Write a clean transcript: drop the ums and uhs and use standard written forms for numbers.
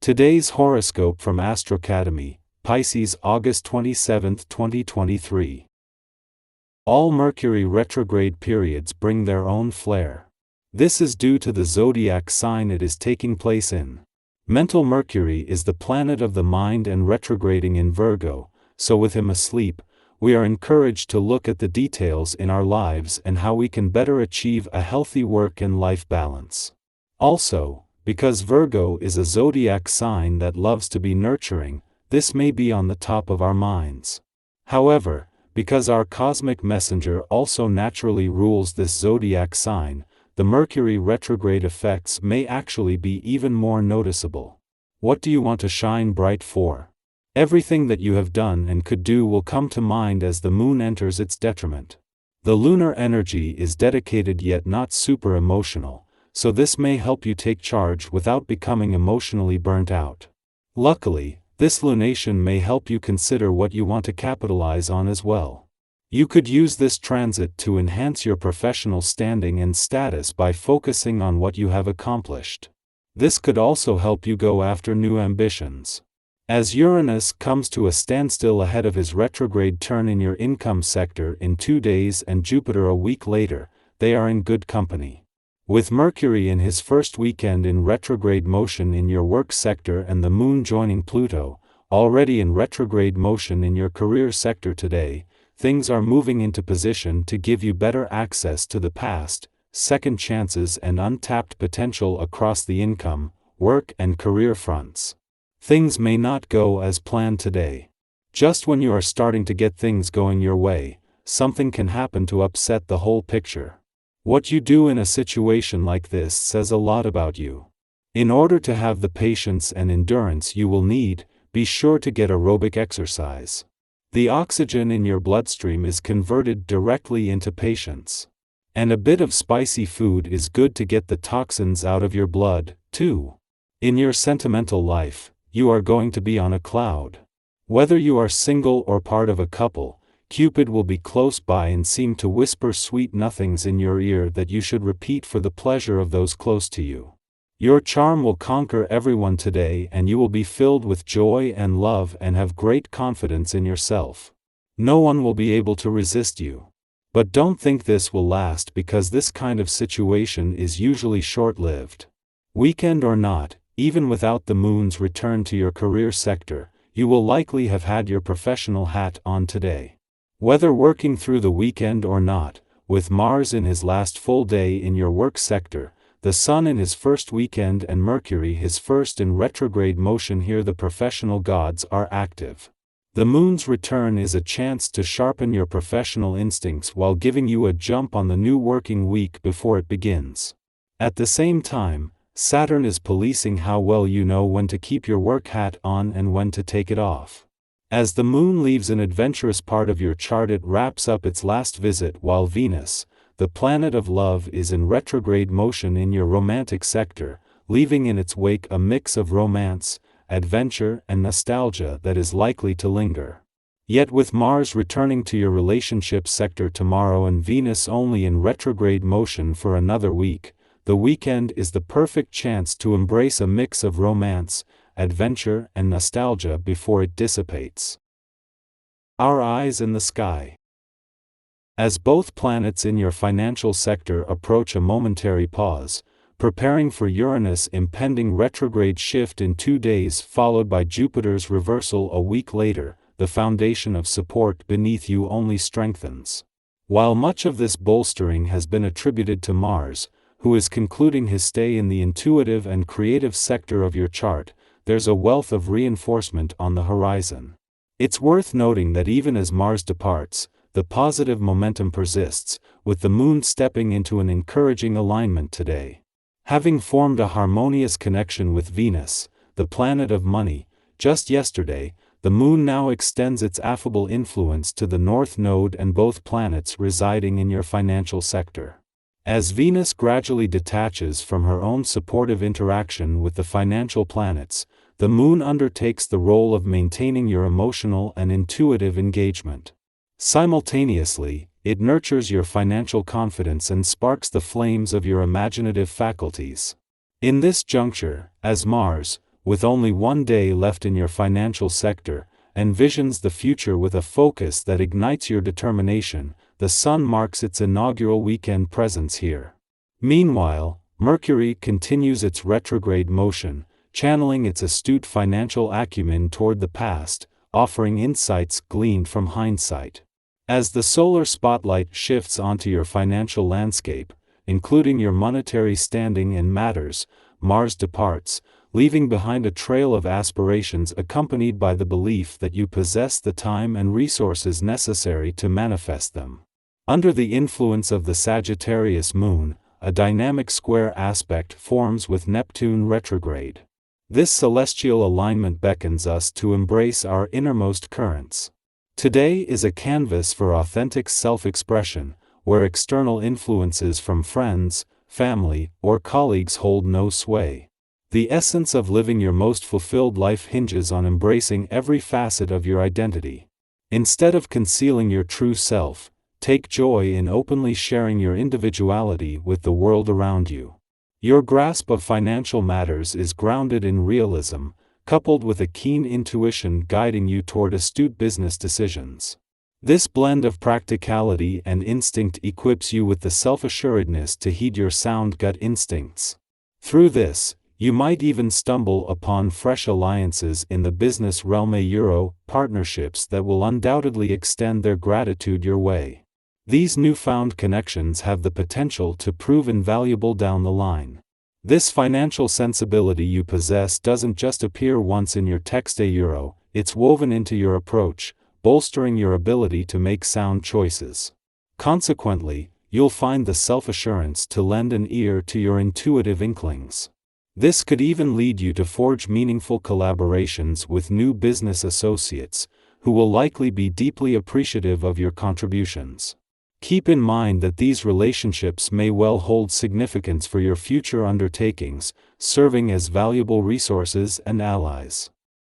Today's horoscope from Astrocademy, Pisces August 27, 2023. All Mercury retrograde periods bring their own flair. This is due to the zodiac sign it is taking place in. Mental Mercury is the planet of the mind and retrograding in Virgo, so with him asleep, we are encouraged to look at the details in our lives and how we can better achieve a healthy work and life balance. Also, because Virgo is a zodiac sign that loves to be nurturing, this may be on the top of our minds. However, because our cosmic messenger also naturally rules this zodiac sign, the Mercury retrograde effects may actually be even more noticeable. What do you want to shine bright for? Everything that you have done and could do will come to mind as the moon enters its detriment. The lunar energy is dedicated yet not super emotional, so this may help you take charge without becoming emotionally burnt out. Luckily, this lunation may help you consider what you want to capitalize on as well. You could use this transit to enhance your professional standing and status by focusing on what you have accomplished. This could also help you go after new ambitions. As Uranus comes to a standstill ahead of his retrograde turn in your income sector in 2 days and Jupiter a week later, they are in good company. With Mercury in his first weekend in retrograde motion in your work sector and the Moon joining Pluto, already in retrograde motion in your career sector today, things are moving into position to give you better access to the past, second chances and untapped potential across the income, work and career fronts. Things may not go as planned today. Just when you are starting to get things going your way, something can happen to upset the whole picture. What you do in a situation like this says a lot about you. In order to have the patience and endurance you will need, be sure to get aerobic exercise. The oxygen in your bloodstream is converted directly into patience. And a bit of spicy food is good to get the toxins out of your blood, too. In your sentimental life, you are going to be on a cloud. Whether you are single or part of a couple, Cupid will be close by and seem to whisper sweet nothings in your ear that you should repeat for the pleasure of those close to you. Your charm will conquer everyone today and you will be filled with joy and love and have great confidence in yourself. No one will be able to resist you. But don't think this will last because this kind of situation is usually short-lived. Weekend or not, even without the moon's return to your career sector, you will likely have had your professional hat on today. Whether working through the weekend or not, with Mars in his last full day in your work sector, the Sun in his first weekend and Mercury his first in retrograde motion here, the professional gods are active. The moon's return is a chance to sharpen your professional instincts while giving you a jump on the new working week before it begins. At the same time, Saturn is policing how well you know when to keep your work hat on and when to take it off. As the moon leaves an adventurous part of your chart, it wraps up its last visit while Venus, the planet of love, is in retrograde motion in your romantic sector, leaving in its wake a mix of romance, adventure and nostalgia that is likely to linger. Yet with Mars returning to your relationship sector tomorrow and Venus only in retrograde motion for another week, the weekend is the perfect chance to embrace a mix of romance, adventure and nostalgia before it dissipates. Our eyes in the sky. As both planets in your financial sector approach a momentary pause, preparing for Uranus' impending retrograde shift in 2 days followed by Jupiter's reversal a week later, the foundation of support beneath you only strengthens. While much of this bolstering has been attributed to Mars, who is concluding his stay in the intuitive and creative sector of your chart, there's a wealth of reinforcement on the horizon. It's worth noting that even as Mars departs, the positive momentum persists, with the moon stepping into an encouraging alignment today. Having formed a harmonious connection with Venus, the planet of money, just yesterday, the moon now extends its affable influence to the North Node and both planets residing in your financial sector. As Venus gradually detaches from her own supportive interaction with the financial planets, the moon undertakes the role of maintaining your emotional and intuitive engagement. Simultaneously, it nurtures your financial confidence and sparks the flames of your imaginative faculties. In this juncture, as Mars, with only one day left in your financial sector, envisions the future with a focus that ignites your determination. The Sun marks its inaugural weekend presence here. Meanwhile, Mercury continues its retrograde motion, channeling its astute financial acumen toward the past, offering insights gleaned from hindsight. As the solar spotlight shifts onto your financial landscape, including your monetary standing and matters, Mars departs, leaving behind a trail of aspirations accompanied by the belief that you possess the time and resources necessary to manifest them. Under the influence of the Sagittarius moon, a dynamic square aspect forms with Neptune retrograde. This celestial alignment beckons us to embrace our innermost currents. Today is a canvas for authentic self-expression, where external influences from friends, family, or colleagues hold no sway. The essence of living your most fulfilled life hinges on embracing every facet of your identity. Instead of concealing your true self, take joy in openly sharing your individuality with the world around you. Your grasp of financial matters is grounded in realism, coupled with a keen intuition guiding you toward astute business decisions. This blend of practicality and instinct equips you with the self-assuredness to heed your sound gut instincts. Through this, you might even stumble upon fresh alliances in the business realm, partnerships that will undoubtedly extend their gratitude your way. These newfound connections have the potential to prove invaluable down the line. This financial sensibility you possess doesn't just appear once in your text, it's woven into your approach, bolstering your ability to make sound choices. Consequently, you'll find the self-assurance to lend an ear to your intuitive inklings. This could even lead you to forge meaningful collaborations with new business associates, who will likely be deeply appreciative of your contributions. Keep in mind that these relationships may well hold significance for your future undertakings, serving as valuable resources and allies.